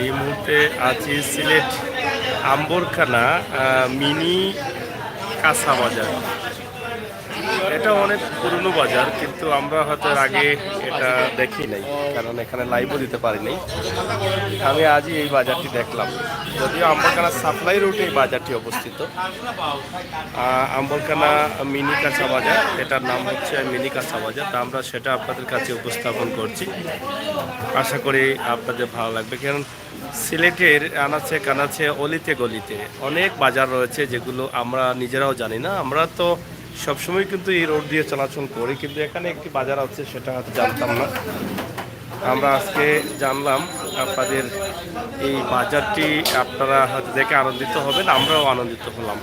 এই মুহূর্তে আছি সিলেট আম্বরখানা মিনি কাঁচা বাজার। এটা অনেক পুরনো বাজার, কিন্তু আমরা হয়তো এর আগে এটা দেখি নাই, কারণ এখানে লাইভও দিতে পারি নাই। আমি আজই এই বাজারটি দেখলাম, যদিও আম্বরখানা সাপ্লাই রুটে এই বাজারটি অবস্থিত। আম্বরখানা মিনি কাঁচা বাজার, এটার নাম হচ্ছে মিনি কাঁচা বাজার। তা আমরা সেটা আপনাদের কাছে উপস্থাপন করছি। আশা করি আপনাদের ভালো লাগবে, কারণ সিলেটের আনাচে কানাচে অলিতে গলিতে অনেক বাজার রয়েছে যেগুলো আমরা নিজেরাও জানি না। আমরা তো সবসময় কিন্তু এই রোড দিয়ে চলাচল করি, কিন্তু এখানে একটি বাজার আছে সেটা হয়তো জানতাম না। আমরা আজকে জানলাম। আপনাদের এই বাজারটি আপনারা হয়তো দেখে আনন্দিত হবেন, আমরাও আনন্দিত হলাম।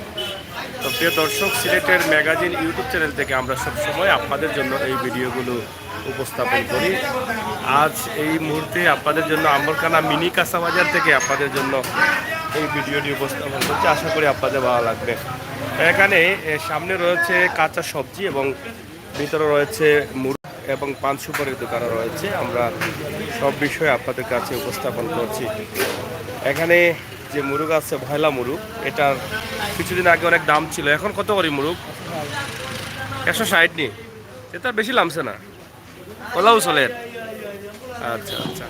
তো প্রিয় দর্শক, সিলেটের ম্যাগাজিন ইউটিউব চ্যানেল থেকে আমরা সবসময় আপনাদের জন্য এই ভিডিওগুলো উপস্থাপন করি। আজ এই মুহূর্তে আপনাদের জন্য আম্বরখানা মিনি কাঁচা বাজার থেকে আপনাদের জন্য এই ভিডিওটি উপস্থাপন করছি। আশা করি আপনাদের ভালো লাগবে। এখানে সামনে রয়েছে কাঁচা সবজি এবং ভিতরে রয়েছে মুরগ এবং পান সুপারির দোকানও রয়েছে। আমরা সব বিষয়ে আপনাদের কাছে উপস্থাপন করছি। এখানে যে মুরগ আছে ভয়লা মুরগ, এটার কিছুদিন আগে অনেক দাম ছিল। এখন কত করে মুরগ? 160 নি, এটা বেশি লামছে না, ওলাও চলে। আচ্ছা আচ্ছা,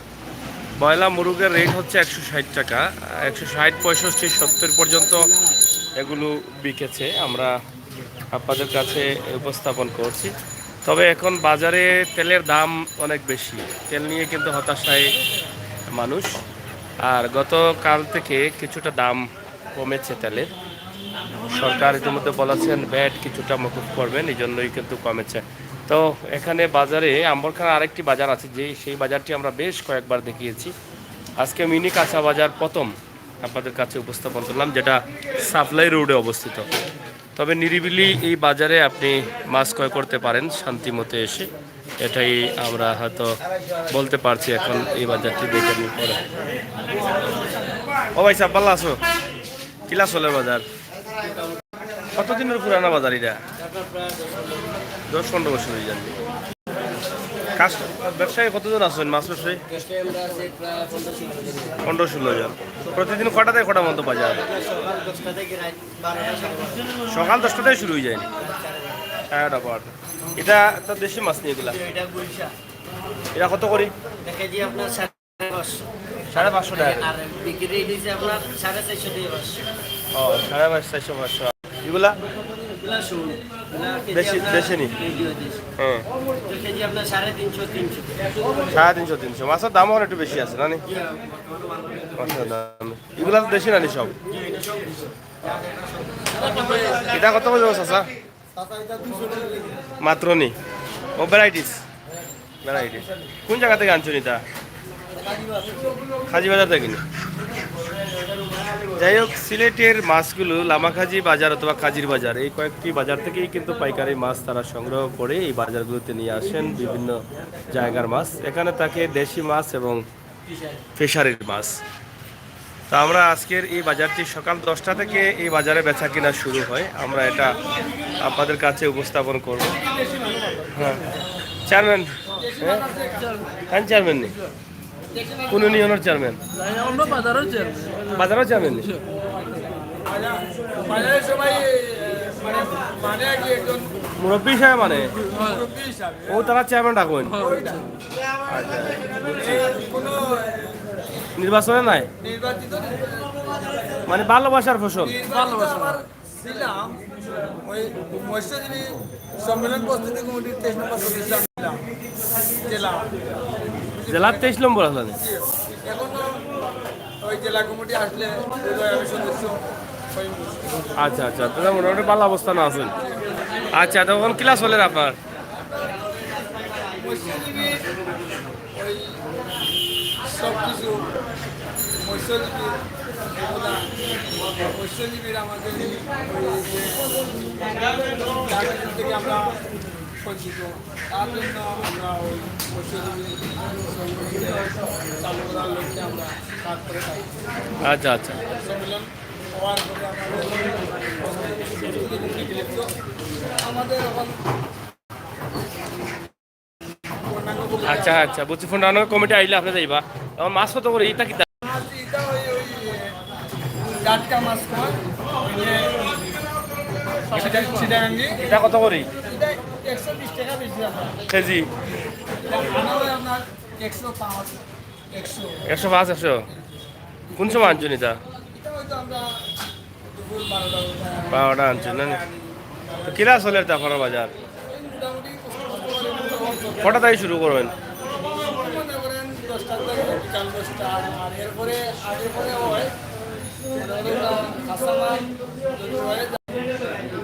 বয়লা মুরগের রেট হচ্ছে 160 টাকা। 160, 65, 70 পর্যন্ত এগুলো বিকেছে। আমরা আপনাদের কাছে উপস্থাপন করছি। তবে এখন বাজারে তেলের দাম অনেক বেশি, তেল নিয়ে কিন্তু হতাশায় মানুষ। আর গতকাল থেকে কিছুটা দাম কমেছে তেলের। সরকার ইতিমধ্যে বলেছেন ভ্যাট কিছুটা মকুব করবেন, এই জন্যই কিন্তু কমেছে। তো এখানে বাজারে আম্বরখানা আরেকটি বাজার আছে, সেই বাজারটি আমরা বেশ কয়েকবার দেখিয়েছি। আজকে মিনি কাঁচা বাজার প্রথম আপনাদের কাছে উপস্থাপন করলাম, যেটা সাপ্লাই রোডে অবস্থিত। তবে নিরিবিলি এই বাজারে আপনি মাছ ক্রয় করতে পারেন শান্তি মতো এসে, এটাই আমরা হয়তো বলতে পারছি এখন এই বাজারটি দেখে নিয়ে পরে। ও ভাই সাহেব, ভালো আছো? কিলা চলে বাজার? কতদিনের পুরানা বাজার এটা? 10-15 বছর হয়ে যাবে। ব্যবসায়ী কতজন আছেন? মাছ ব্যবসায়ী 15-16 জন। প্রতিদিন কটা থেকে কটা মতো বাজার? সকাল 10টা থেকে শুরু হয়ে যায়। হ্যাঁ, এটা তো দেশি মাছ নিয়ে এগুলা। এটা কত করি? 550 টাকা। ও, 450-500। এগুলা দেশি নি? হ্যাঁ, 350-300। মাছের দাম একটু বেশি আছে না? মাছের দাম এগুলা তো দেশি নানি সব। এটা কত করে চাচা? মাত্র নি? ও ভ্যারাইটিস। কোন জায়গা থেকে আনছো এটা? খাজিবাজার থেকে। যাই হোক, সিলেটের মাছগুলো লামাখাজি বাজার অথবা খাজির বাজার, এই কয়েকটি বাজার থেকেই কিন্তু পাইকারি মাছ তারা সংগ্রহ করে এই বাজারগুলোতে নিয়ে আসেন। বিভিন্ন জায়গার মাছ এখানে থাকে, দেশি মাছ এবং ফিশারির মাছ। তা আমরা আজকের এই বাজারটি সকাল 10টা থেকে এই বাজারে বেচা কিনা শুরু হয়। আমরা এটা আপনাদের কাছে উপস্থাপন করব। হ্যাঁ, চেয়ারম্যান? হ্যাঁ, চেয়ারম্যান নেই? কোন ইউনিয়নের চেয়ারম্যান? বাজারও চেয়ারম্যান নেই? মুরব্বী হিসাবে মানে ও তারা চেয়ারম্যান ডাকুন। নির্বাচনে নাই মানে ভালোবাসার ফসল। জেলার 23 নম্বর আসলে। আচ্ছা আচ্ছা, তাহলে মোটামুটি ভালো অবস্থান আছেন। আচ্ছা, তখন ক্লাস হলেন আপনার? সবকিছু মৎস্যজীবীর আমাদের থেকে আমরা পরিচিত, তার জন্য আমরা ওই মৎস্যজীবী চালু করার লক্ষ্যে আমরা কাজ করে থাকি। আচ্ছা আচ্ছা, সম্মেলন হওয়ার পরে আমাদের এখন আচ্ছা আচ্ছা বুঝছি। ফোন কমিটি আইলে আপনি যাইবা। মাছ কত করে? এটা কি টাটকা মাছ কয় চিটাগাঙ্গি এটা কত করি এটা 120 টাকা বেশি আপনার কেজি? আপনার 105 100 105 100। কোন সময় আনছেন এটা? এটা হয়তো আমরা দুপুর 12টা 12টা আনছেন না? তো কিরা চলে তারপর বাজার মোটামুটি কটা থেকে শুরু করবেন? মনে করেন 10টা থেকে বিকাল 10টা আর এরপরে আগে পরে হয় কাঁচামাল যদি হয়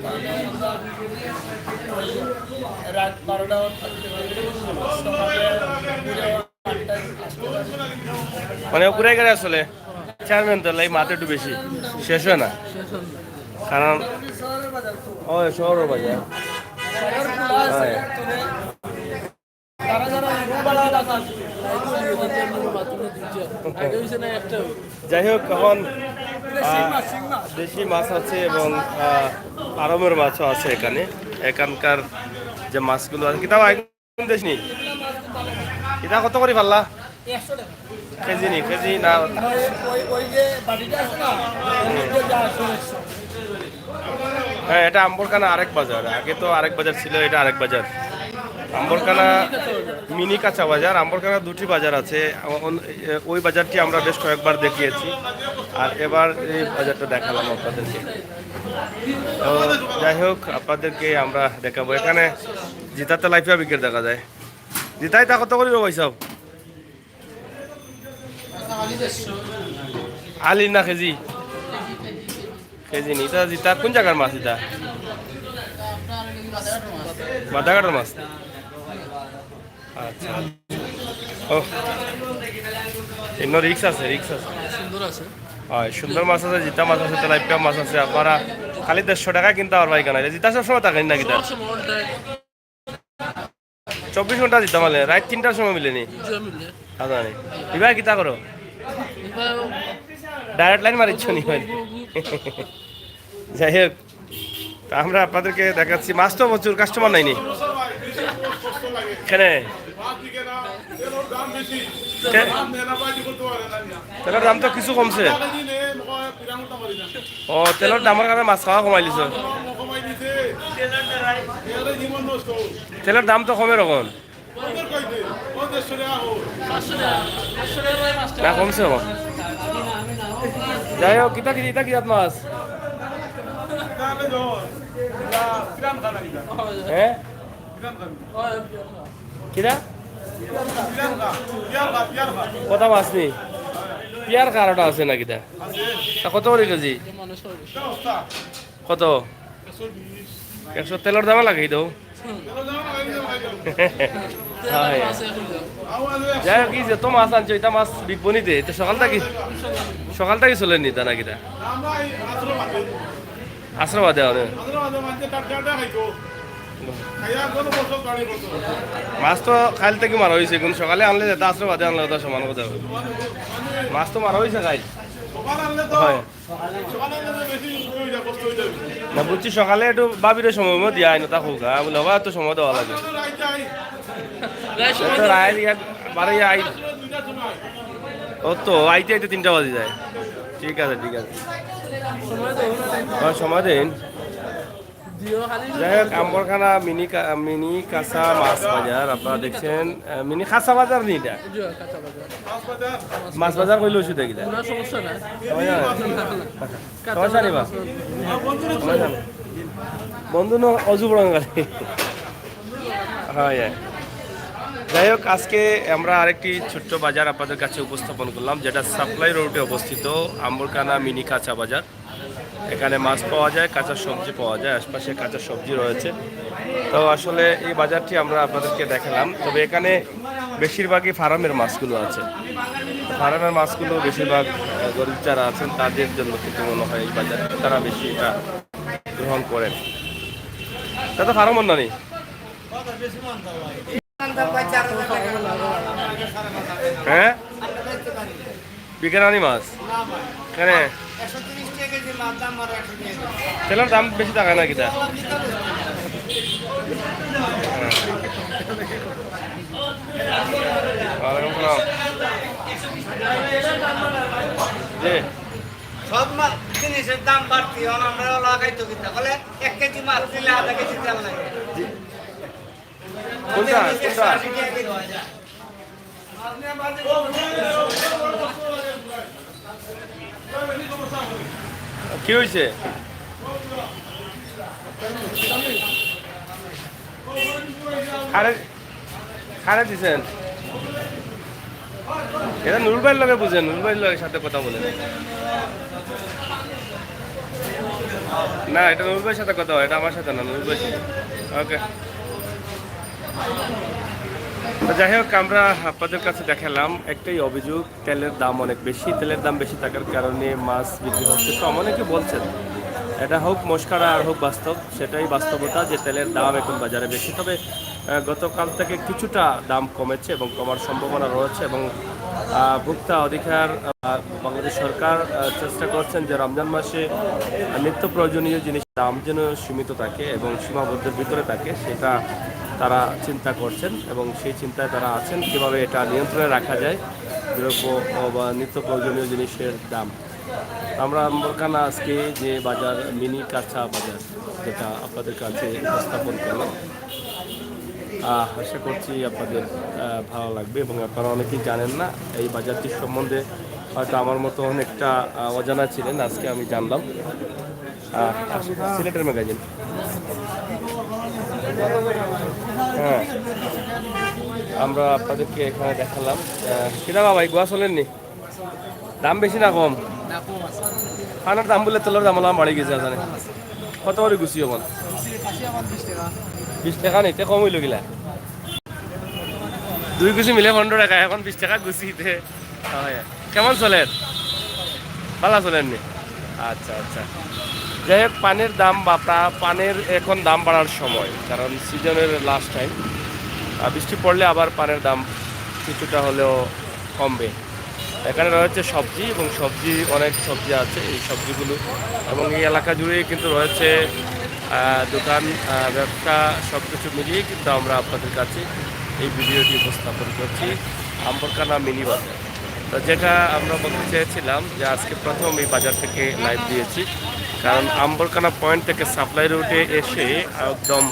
তাহলে আমরা ওই রাত 12টা থাকতে পারি সকালে 8টায় আসতে পারি মানে ঘুরাই গাড়ি আসলে চেয়ারম্যান তো এই মাথা একটু বেশি শেষ হয় না, কারণ শহরের বাজার তো ও শহরের বাজার। শহর খোলা আছে তবে তারা যারা রোববালা এলাকা আছে যাই হোক, এখন শিং মাছ দেশি মাছ আছে এবং আরবের মাছও আছে এখানে। এখানকার যে মাছগুলো আছে কিতাব দেশ নি কিতা কত করে পাল্লা 100 টাকা কেজি নি কেজি না? ওই যে বাড়িটা আছে না যা 100 হ্যাঁ, এটা আম্বরখানা আরেক বাজার। আগে তো আরেক বাজার ছিল, এটা আরেক বাজার। আম্বরখানা মিনি কাঁচা বাজার, আম্বরখানা দুটি বাজার আছে। ওই বাজারটি আমরা বেশ কয়েকবার দেখিয়েছি, আর এবার এই বাজারটা দেখালাম আপনাদেরকে। তো যাই হোক, আপনাদেরকে আমরা দেখাবো। এখানে জিতাতে লাইফিয়া বিক্রি দেখা যায়। জিতাই তা কত করিব ভাই সব? আলি না কেজি? কেজি নি তা জিতা কোন জায়গার মাছ? এটা বাদাঘাটের মাছ। আচ্ছা, ও রিক্স আছে, রিক্স আছে, হয় সুন্দর মাছ আছে, জিতা মাছ আছে, তেলাপিয়া মাছ আছে। আপনারা খালি 150 টাকা কিনতে পারবা এখানে। জিতা সবসময় থাকেন না কিতা? 24 ঘন্টা জিতা মানে রাত 3টার সময় মিলেনি? আচ্ছা, এবার কিতা করো? ডাইরেক্ট লাইন মারিচ্ছ নি? যাই হোক, তা আমরা আপনাদেরকে দেখাচ্ছি। মাছ তো প্রচুর, কাস্টমার নাইনি এখানে। তেলের দাম তো কিছু কমছে। ও, তেলের দামের কারণে মাছ খাওয়া কমাই দিছ? তেলের দাম তো কমে রকম না, কমছে কম। যাই হোক, কিতা কিতা কিতাত মাছ? হ্যাঁ, কিরা কথা মাছ নি? পিয়ার কারোটা আছে না কিতা? তা কত করে কেজি? কত? 100। তেলের দামে লাগাই দাও। যাই হোক, যত মাছ আনছো এটা মাছ বিকবো নিতে? সকাল থেকে চলে নি তা না কিতা? আশ্রবাদে মাছ তো খাইল থেকে মারা হয়েছে, কিন্তু সকালে আনলে যেটা আশ্রবাদে আনলে ওটা সমান কথা। মাছ তো মারা হয়েছে খাইল, হয় না? বুঝছি, সকালে একটু বাবির সময় দিয়া আইন তা হোক বলে হবা, তো সময় দেওয়া লাগে। ও তো আইতে আইতে 3টা বাজে যায়। ঠিক আছে, ঠিক আছে, সময় দিন। যাই হোক, আম্বরখানা মিনি কাঁচা মাছ বাজার আপনারা দেখছেন। মিনি কাঁচা বাজার নি এটা? মাছ বাজার কইলে ওষুধ দেখি বন্ধু ন অজু বড়াঙ্গালি। হ্যাঁ, যাই হোক, আজকে আমরা আরেকটি ছোট্ট বাজার আপনাদের কাছে উপস্থাপন করলাম, যেটা সাপ্লাই রোডে অবস্থিত, আম্বরখানা মিনি কাঁচা বাজার। এখানে মাছ পাওয়া যায়, কাঁচা সবজি পাওয়া যায়, আশপাশে কাঁচা সবজি রয়েছে। তো আসলে এই বাজারটি আমরা আপনাদেরকে দেখালাম। তবে এখানে বেশিরভাগই ফার্মের মাছগুলো আছে। ফার্মের মাছগুলো বেশিরভাগ গরিব যারা আছেন তাদের জন্য কিন্তু মনে হয় এই বাজার তারা বেশি এটা গ্রহণ করেন। তা তো ফার্ম অন্য নেই। হ্যাঁ, বিকেরানি মাছ কেন? তেলের দাম বেশি টাকা না কিটা? ওয়ালাইকুম সালাম। জি, জিনিসের দাম বাড়তি এখন আমরা লাগাইতো কিনা বলে 1 কেজি মাছ নিলে আধা কেজি তেল লাগে কোনটা কোনটা কি হয়েছে খারে দিছেন এটা নুরুল ভাইয়ের লগে বুঝেন, নুরুল ভাইয়ের লগের সাথে কথা বলেন। না এটা নুরুল ভাইয়ের সাথে কথা হয়, এটা আমার সাথে না, নুরুল ভাইয়ের সাথে। ওকে, যাই হোক আমরা আপনাদের কাছে দেখালাম একটাই অভিযোগ, তেলের দাম অনেক বেশি। তেলের দাম বেশি থাকার কারণে মাছ বিক্রি হচ্ছে কম। অনেকে বলছেন এটা হোক মস্কারা আর হোক বাস্তব, সেটাই বাস্তবতা যে তেলের দাম এখন বাজারে বেশি। তবে গতকাল থেকে কিছুটা দাম কমেছে এবং কমার সম্ভাবনা রয়েছে এবং ভোক্তা অধিকার বাংলাদেশ সরকার চেষ্টা করছেন যে রমজান মাসে নিত্য প্রয়োজনীয় জিনিসের দাম যেন সীমিত থাকে এবং সীমাবদ্ধের ভিতরে থাকে, সেটা তারা চিন্তা করছেন এবং সেই চিন্তায় তারা আছেন কীভাবে এটা নিয়ন্ত্রণে রাখা যায় দ্রব্য বা নিত্য প্রয়োজনীয় জিনিসের দাম। আমরা আম্বরখানা আজকে যে বাজার মিনি কাঁচা বাজার যেটা আপনাদের কাছে উপস্থাপন করলাম, আশা করছি আপনাদের ভালো লাগবে এবং আপনারা অনেকেই জানেন না এই বাজারটির সম্বন্ধে, হয়তো আমার মতো অনেকটা অজানা ছিলেন, আজকে আমি জানলাম। সিলেটের ম্যাগাজিন, হ্যাঁ আমরা আপনাদেরকে এখানে দেখালাম। কিনা ভাই গোয়া চলেননি? দাম বেশি না কম? খানার দাম বলে তেলের দাম বাড়ি গেছে এখানে। কত করে গুছিও মন? 20 টাকা নিতে কম হইল গিলা, 2 গুছি মিলে 15 টাকা, এখন 20 টাকা গুছিতে। কেমন চলেন? ভালো চলেননি? আচ্ছা আচ্ছা, যাই হোক পানের দাম বা পানের এখন দাম বাড়ার সময়, কারণ সিজনের লাস্ট টাইম, বৃষ্টি পড়লে আবার পানের দাম কিছুটা হলেও কমবে। এখানে রয়েছে সবজি এবং সবজি অনেক সবজি আছে, এই সবজিগুলো এবং এই এলাকা জুড়েই কিন্তু রয়েছে দোকান ব্যবসা, সব কিছু মিলিয়ে কিন্তু আমরা আপনাদের কাছে এই ভিডিওটি উপস্থাপন করছি আম্বরখানা মিনি বাজার। তো যেটা আমরা বলতে চেয়েছিলাম যে আজকে প্রথম এই বাজার থেকে লাইভ দিয়েছি, কারণ আম্বরখানা পয়েন্ট থেকে সাপ্লাই রুটে এসে একদম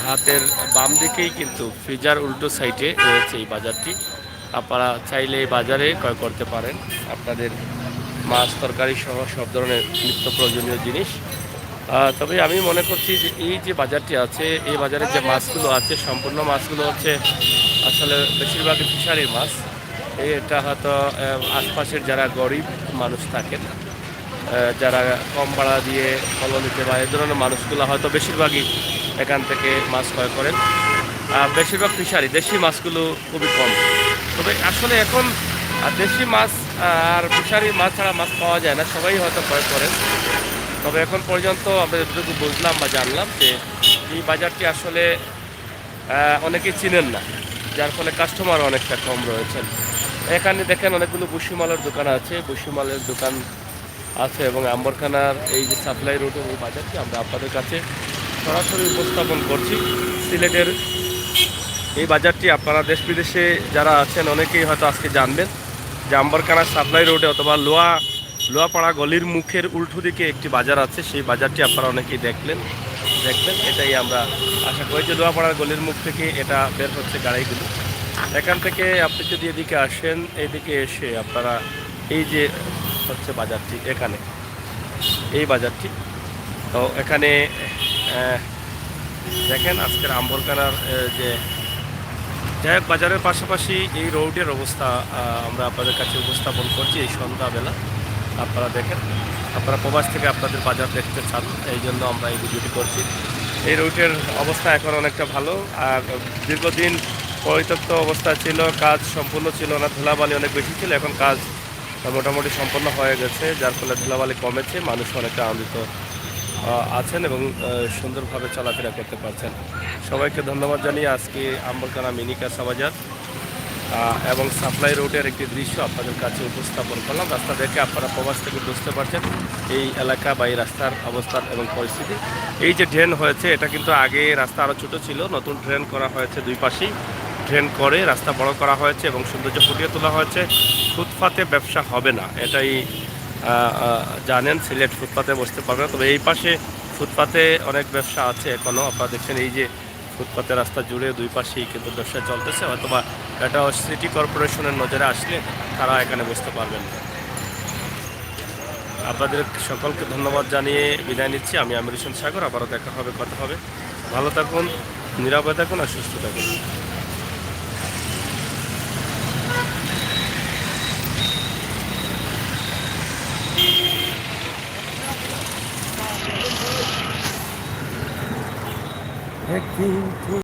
হাতের বাম দিকেই কিন্তু ফ্রিজার উল্টো সাইডে রয়েছে এই বাজারটি। আপনারা চাইলে এই বাজারে ক্রয় করতে পারেন আপনাদের মাছ তরকারি সহ সব ধরনের নিত্য প্রয়োজনীয় জিনিস। তবে আমি মনে করছি যে এই যে বাজারটি আছে, এই বাজারে যে মাছগুলো আছে সম্পূর্ণ মাছগুলো হচ্ছে আসলে বেশিরভাগই ফিশারির মাছ। এটা হয়তো আশপাশের যারা গরিব মানুষ থাকেন, যারা কম ভাড়া দিয়ে কলোনিতে বা এই ধরনের মানুষগুলো হয়তো বেশিরভাগই এখান থেকে মাছ ক্রয় করেন। বেশিরভাগ ফিশারি, দেশি মাছগুলো খুবই কম। তবে আসলে এখন দেশি মাছ আর ফিশারি মাছ ছাড়া মাছ পাওয়া যায় না, সবাই হয়তো ক্রয় করেন। তবে এখন পর্যন্ত আমরা যতটুকু বুঝলাম বা জানলাম যে এই বাজারটি আসলে অনেকেই চিনেন না, যার ফলে কাস্টমার অনেকটা কম রয়েছেন। এখানে দেখেন অনেকগুলো বুসিমালের দোকান আছে, বুসিমালের দোকান আছে এবং আম্বরখানার এই যে সাপ্লাই রুটের এই বাজারটি আমরা আপনাদের কাছে সরাসরি উপস্থাপন করছি। সিলেটের এই বাজারটি আপনারা দেশ বিদেশে যারা আছেন অনেকেই হয়তো আজকে জানবেন যে আম্বরখানার সাপ্লাই রোডে অথবা লোয়াপাড়া গলির মুখের উল্টো দিকে একটি বাজার আছে, সেই বাজারটি আপনারা অনেকেই দেখবেন। এটাই আমরা আশা করি যে লোয়াপাড়ার গলির মুখ থেকে এটা বের হচ্ছে গাড়িগুলো। এখান থেকে আপনি যদি এদিকে আসেন, এদিকে এসে আপনারা এই যে হচ্ছে বাজারটি, এখানে এই বাজারটি, তো এখানে দেখেন আজকের আম্বরখানার যে যাই হোক বাজারের পাশাপাশি এই রোডের অবস্থা আমরা আপনাদের কাছে উপস্থাপন করছি এই সন্ধ্যাবেলা। আপনারা দেখেন, আপনারা প্রবাস থেকে আপনাদের বাজার দেখতে চান, এই জন্য আমরা এই ভিডিওটি করছি। এই রুটের অবস্থা এখন অনেকটা ভালো, আর দীর্ঘদিন পরিত্যক্ত অবস্থা ছিল, কাজ সম্পূর্ণ ছিল না, ধুলাবালি অনেক বেশি ছিল, এখন কাজ মোটামুটি সম্পন্ন হয়ে গেছে, যার ফলে ধুলাবালি কমেছে, মানুষ অনেকটা আনন্দিত আছেন এবং সুন্দরভাবে চলাফেরা করতে পারছেন। সবাইকে ধন্যবাদ জানিয়ে আজকে আম্বরখানা মিনি কাঁচা বাজার এবং সাপ্লাই রোডের একটি দৃশ্য আপনাদের কাছে উপস্থাপন করলাম। রাস্তা দেখে আপনারা প্রবাস থেকে বুঝতে পারছেন এই এলাকা বা এই রাস্তার অবস্থান এবং পরিস্থিতি। এই যে ড্রেন হয়েছে, এটা কিন্তু আগে রাস্তা আরও ছোটো ছিল, নতুন ড্রেন করা হয়েছে, দুই পাশেই ড্রেন করে রাস্তা বড় করা হয়েছে এবং সৌন্দর্য ফুটিয়ে তোলা হয়েছে। ফুটপাতে ব্যবসা হবে না, এটাই জানেন সিলেট ফুটপাতে বসতে পারবে না, তবে এই পাশে ফুটপাতে অনেক ব্যবসা আছে এখনও। আপনারা দেখছেন এই যে ফুটপাতে রাস্তা জুড়ে দুই পাশেই কিন্তু ব্যবসা চলতেছে, হয়তোবা এটা সিটি কর্পোরেশনের নজরে আসলে তারা এখানে বসতে পারবেন। আপনাদের সকলকে ধন্যবাদ জানিয়ে বিদায় নিচ্ছি। আমি আমির হোসেন সাগর। আবারও দেখা হবে, কথা হবে। ভালো থাকুন, নিরাপদে থাকুন আর সুস্থ থাকুন। একদিন